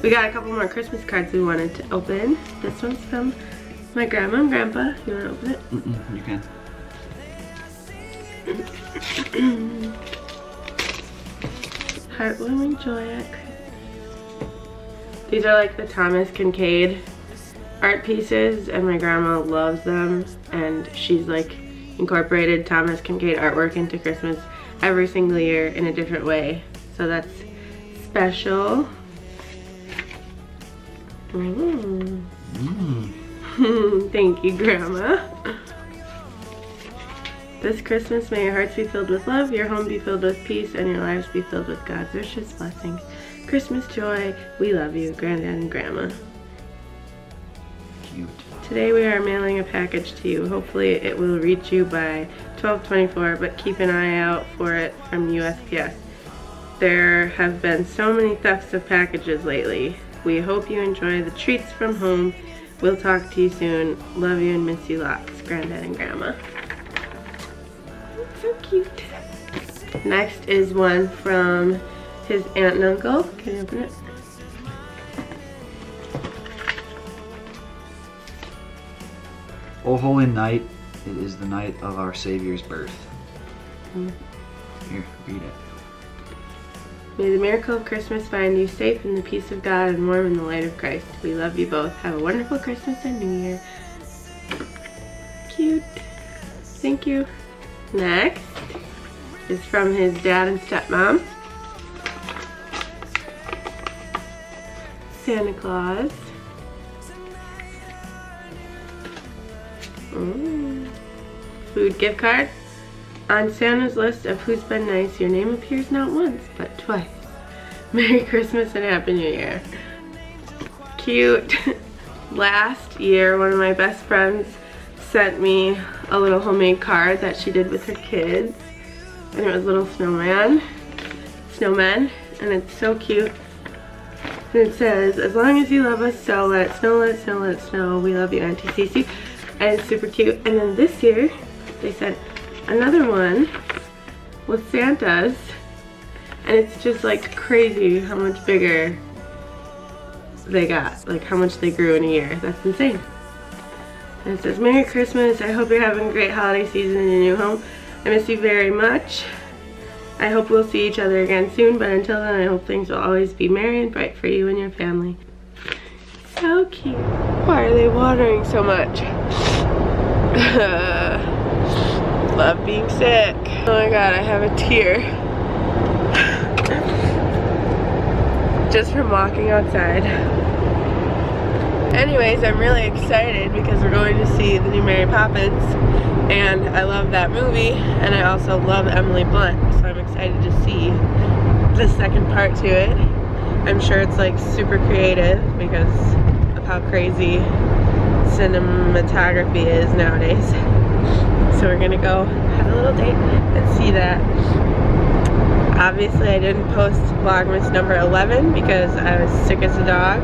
We got a couple more Christmas cards we wanted to open. This one's from my grandma and grandpa. You want to open it? You can. Heartwarming joy at Christmas. These are like the Thomas Kincaid art pieces, and my grandma loves them, and she's like incorporated Thomas Kincaid artwork into Christmas every single year in a different way. So that's special. Thank you, Grandma. This Christmas, may your hearts be filled with love, your home be filled with peace, and your lives be filled with God's richest blessings. Christmas joy, we love you, Granddad and Grandma. Cute. Today we are mailing a package to you. Hopefully it will reach you by 12/24, but keep an eye out for it from USPS. There have been so many thefts of packages lately. We hope you enjoy the treats from home. We'll talk to you soon. Love you and miss you lots, Granddad and Grandma. So cute. Next is one from his aunt and uncle. Can you open it? O holy night, it is the night of our Savior's birth. Here, read it. May the miracle of Christmas find you safe in the peace of God and warm in the light of Christ. We love you both. Have a wonderful Christmas and New Year. Cute. Thank you. Next is from his dad and stepmom. Santa Claus. Food gift card. On Santa's list of who's been nice, your name appears not once, but twice. Merry Christmas and Happy New Year. Cute. Last year, one of my best friends sent me a little homemade card that she did with her kids. And it was little snowmen, and it's so cute. And it says, as long as you love us so, let it snow, let it snow, let it snow. We love you, Auntie Cece. And it's super cute. And then this year, they sent another one with Santas. And it's just like crazy how much bigger they got. Like how much they grew in a year. That's insane. And it says, Merry Christmas. I hope you're having a great holiday season in your new home. I miss you very much. I hope we'll see each other again soon, but until then I hope things will always be merry and bright for you and your family. So cute. Why are they watering so much? Love being sick. Oh my god, I have a tear. Just from walking outside. Anyways, I'm really excited because we're going to see the new Mary Poppins, and I love that movie, and I also love Emily Blunt, so I'm excited to see the second part to it. I'm sure it's like super creative because of how crazy cinematography is nowadays. So we're gonna go have a little date and see that. Obviously I didn't post Vlogmas number 11 because I was sick as a dog,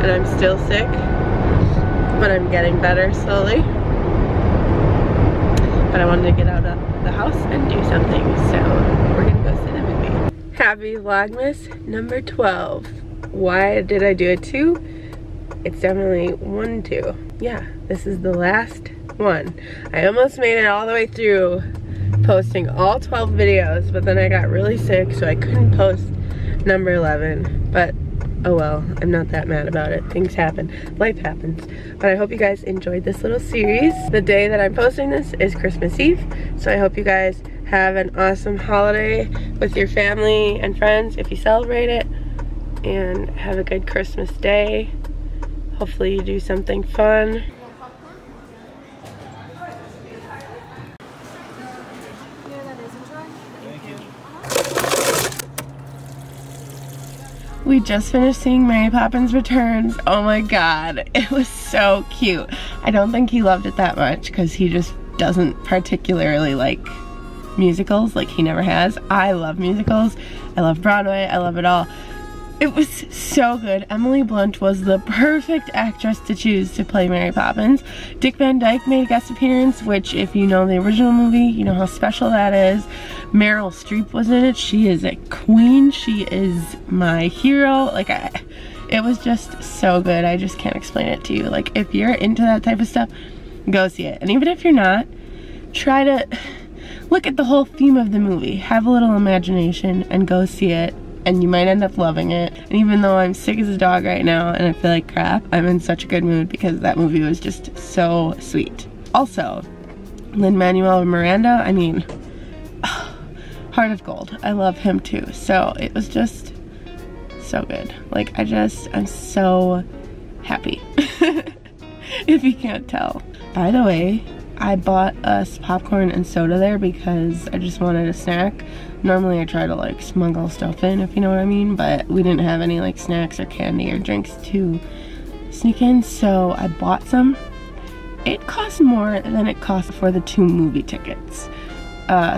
and I'm still sick, but I'm getting better slowly. But I wanted to get out of the house and do something, so we're gonna go see the movie. Happy Vlogmas number 12. Why did I do a 2? It's definitely 1, 2. Yeah, this is the last one. I almost made it all the way through posting all 12 videos, but then I got really sick, so I couldn't post number 11. But oh well, I'm not that mad about it. Things happen. Life happens. But I hope you guys enjoyed this little series. The day that I'm posting this is Christmas Eve, so I hope you guys have an awesome holiday with your family and friends if you celebrate it, and have a good Christmas day. Hopefully you do something fun. We just finished seeing Mary Poppins Returns. Oh my god, it was so cute. I don't think he loved it that much because he just doesn't particularly like musicals, like he never has. I love musicals. I love Broadway. I love it all. It was so good. Emily Blunt was the perfect actress to choose to play Mary Poppins. Dick Van Dyke made a guest appearance, which if you know the original movie, you know how special that is. Meryl Streep was in it. She is a queen. She is my hero. Like, It was just so good. I just can't explain it to you. Like, if you're into that type of stuff, go see it. And even if you're not, try to look at the whole theme of the movie. Have a little imagination and go see it. And you might end up loving it. And even though I'm sick as a dog right now and I feel like crap, I'm in such a good mood because that movie was just so sweet. Also, Lin-Manuel Miranda, I mean, heart of gold. I love him too. So it was just so good. Like, I'm so happy. If you can't tell. By the way, I bought us popcorn and soda there because I just wanted a snack. Normally I try to like smuggle stuff in, if you know what I mean, but we didn't have any like snacks or candy or drinks to sneak in, so I bought some. It cost more than it cost for the 2 movie tickets.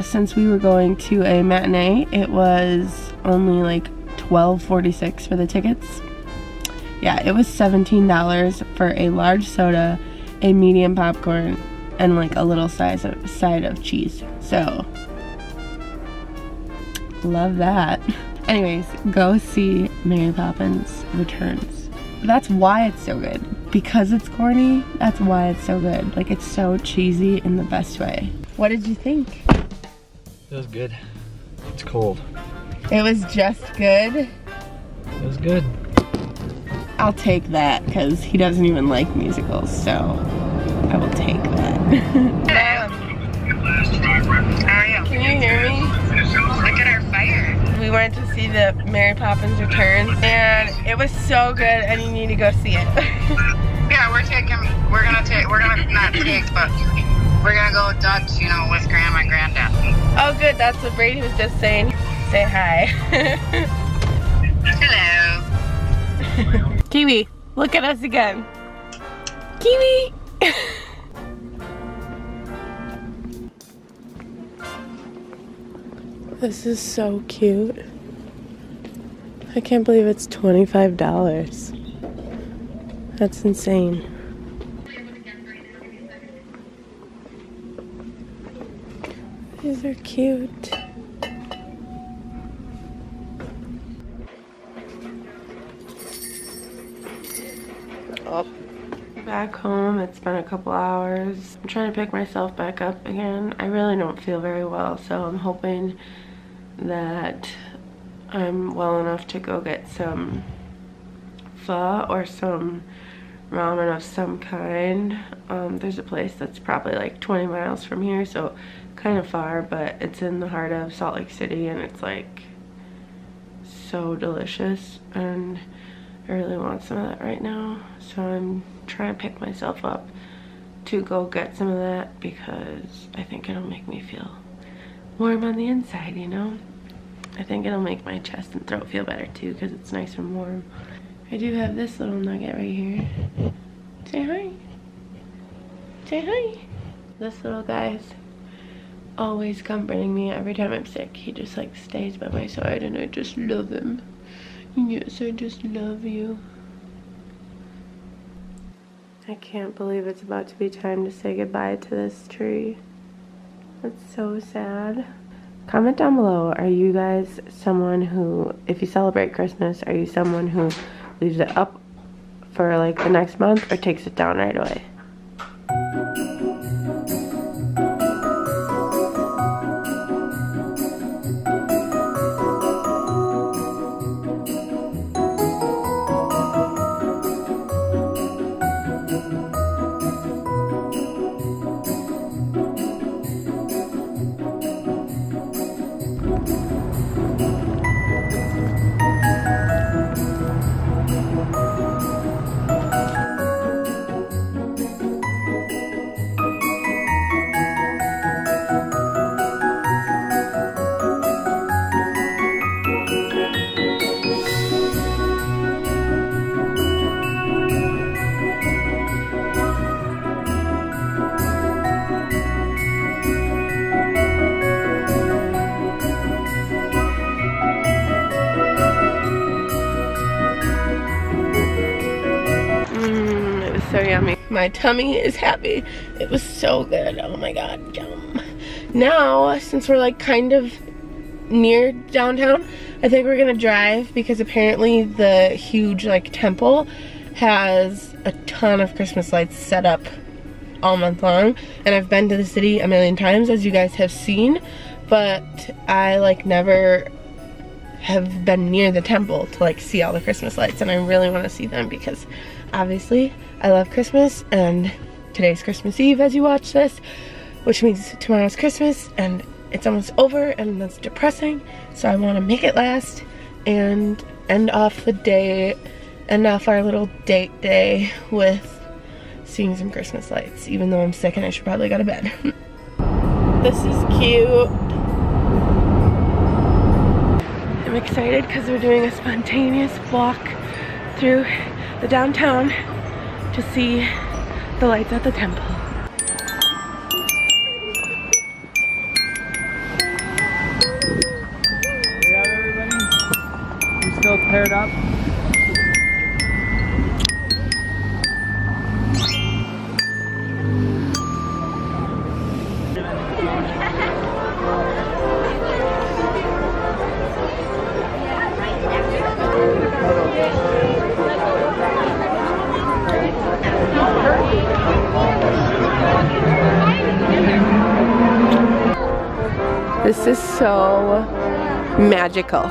Since we were going to a matinee, it was only like $12.46 for the tickets. Yeah, it was $17 for a large soda, a medium popcorn, and like a little side of cheese. So love that. Anyways, go see Mary Poppins Returns. That's why it's so good. Because it's corny, that's why it's so good. Like, it's so cheesy in the best way. What did you think? It was good. It's cold. It was just good? It was good. I'll take that because he doesn't even like musicals, so I will take that. Can you hear me? Look at our fire. We went to see the Mary Poppins Returns and it was so good and you need to go see it. Yeah, we're gonna go Dutch, you know, with Grandma and Granddad. Oh good, that's what Brady was just saying. Say hi. Hello. Kiwi, look at us again. Kiwi! This is so cute. I can't believe it's $25. That's insane. These are cute. Oh. Back home, it's been a couple hours. I'm trying to pick myself back up again. I really don't feel very well, so I'm hoping that I'm well enough to go get some pho or some ramen of some kind. There's a place that's probably like 20 miles from here, so kind of far, but it's in the heart of Salt Lake City and it's like so delicious and I really want some of that right now. So I'm trying to pick myself up to go get some of that because I think it'll make me feel warm on the inside, you know? I think it'll make my chest and throat feel better too because it's nice and warm. I do have this little nugget right here. Say hi. Say hi. This little guy's always comforting me every time I'm sick. He just like stays by my side and I just love him. Yes, I just love you. I can't believe it's about to be time to say goodbye to this tree. That's so sad. Comment down below, are you guys someone who, if you celebrate Christmas, are you someone who leaves it up for like the next month or takes it down right away? So yummy. My tummy is happy. It was so good. Oh my god, yum. Now, since we're like kind of near downtown. I think we're gonna drive because apparently the huge like temple has a ton of Christmas lights set up all month long, and I've been to the city a million times, as you guys have seen, but I like never have been near the temple to like see all the Christmas lights, and I really want to see them because obviously I love Christmas, and today's Christmas Eve as you watch this, which means tomorrow's Christmas, and it's almost over, and that's depressing, so I want to make it last and end off the day, end off our little date day with seeing some Christmas lights, even though I'm sick and I should probably go to bed. This is cute. I'm excited because we're doing a spontaneous walk through the downtown to see the lights at the temple. We have everybody? We still paired up? This is so magical.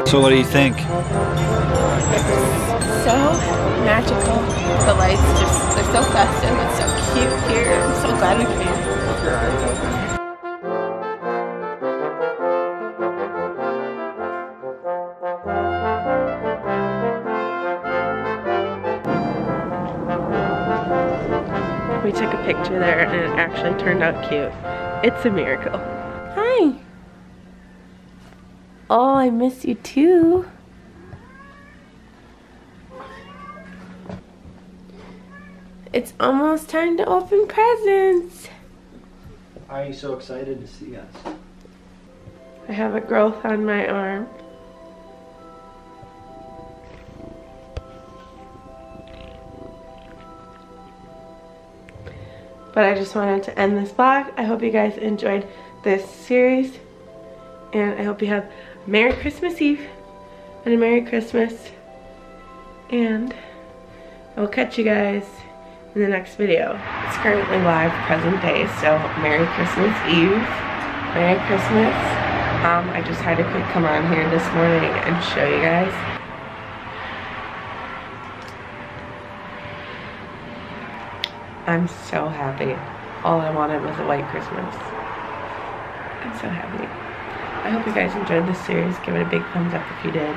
So what do you think? So magical. The lights just, they're so festive. It's so cute here. I'm so glad we came. We took a picture there and it actually turned out cute. It's a miracle. Hi. Oh, I miss you too. It's almost time to open presents. Why are you so excited to see us? I have a growth on my arm. But I just wanted to end this vlog. I hope you guys enjoyed this series. And I hope you have a Merry Christmas Eve and a Merry Christmas. And I will catch you guys in the next video. It's currently live present day, so Merry Christmas Eve. Merry Christmas. I just had to quick come on here this morning and show you guys. I'm so happy. All I wanted was a white Christmas. I'm so happy. I hope you guys enjoyed this series. Give it a big thumbs up if you did.